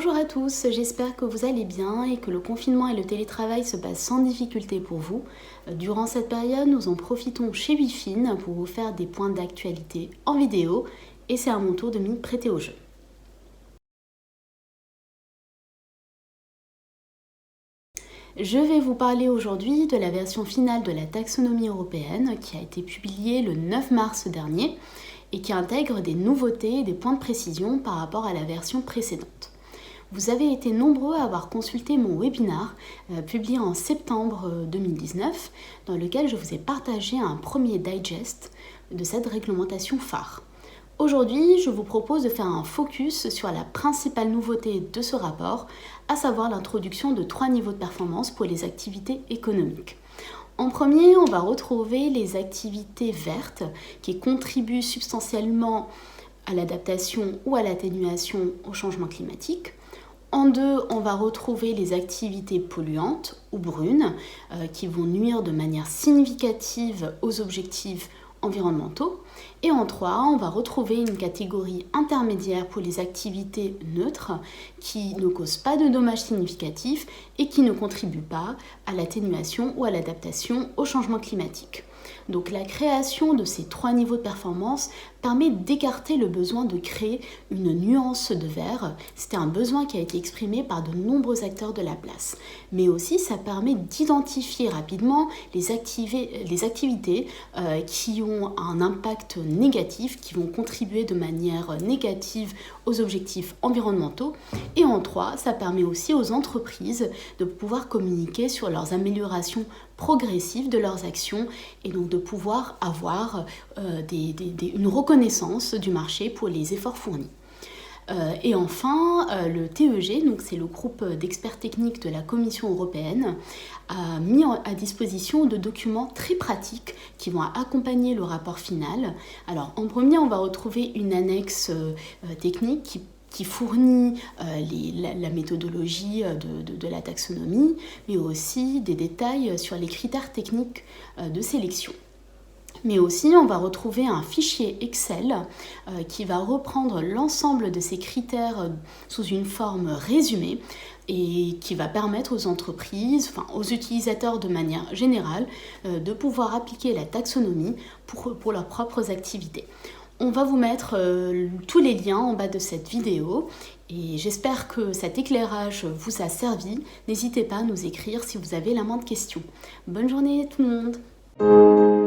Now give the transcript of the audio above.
Bonjour à tous, j'espère que vous allez bien et que le confinement et le télétravail se passent sans difficulté pour vous. Durant cette période, nous en profitons chez Wifin pour vous faire des points d'actualité en vidéo et c'est à mon tour de m'y prêter au jeu. Je vais vous parler aujourd'hui de la version finale de la taxonomie européenne qui a été publiée le 9 mars dernier et qui intègre des nouveautés et des points de précision par rapport à la version précédente. Vous avez été nombreux à avoir consulté mon webinar publié en septembre 2019 dans lequel je vous ai partagé un premier digest de cette réglementation phare. Aujourd'hui, je vous propose de faire un focus sur la principale nouveauté de ce rapport, à savoir l'introduction de 3 niveaux de performance pour les activités économiques. En premier, on va retrouver les activités vertes qui contribuent substantiellement à l'adaptation ou à l'atténuation au changement climatique. En deux, on va retrouver les activités polluantes ou brunes qui vont nuire de manière significative aux objectifs environnementaux. Et en 3, on va retrouver une catégorie intermédiaire pour les activités neutres qui ne causent pas de dommages significatifs et qui ne contribuent pas à l'atténuation ou à l'adaptation au changement climatique. Donc la création de ces 3 niveaux de performance permet d'écarter le besoin de créer une nuance de vert. C'était un besoin qui a été exprimé par de nombreux acteurs de la place. Mais aussi ça permet d'identifier rapidement les activités qui ont un impact négatif, qui vont contribuer de manière négative aux objectifs environnementaux. Et en 3, ça permet aussi aux entreprises de pouvoir communiquer sur leurs améliorations progressives de leurs actions et donc de pouvoir avoir une reconnaissance du marché pour les efforts fournis. Et enfin, le TEG, donc c'est le groupe d'experts techniques de la Commission européenne, a mis à disposition de documents très pratiques qui vont accompagner le rapport final. Alors en premier, on va retrouver une annexe technique qui fournit la méthodologie de la taxonomie, mais aussi des détails sur les critères techniques de sélection. Mais aussi, on va retrouver un fichier Excel qui va reprendre l'ensemble de ces critères sous une forme résumée et qui va permettre aux entreprises, aux utilisateurs de manière générale, de pouvoir appliquer la taxonomie pour leurs propres activités. On va vous mettre tous les liens en bas de cette vidéo et j'espère que cet éclairage vous a servi. N'hésitez pas à nous écrire si vous avez la moindre question. Bonne journée tout le monde!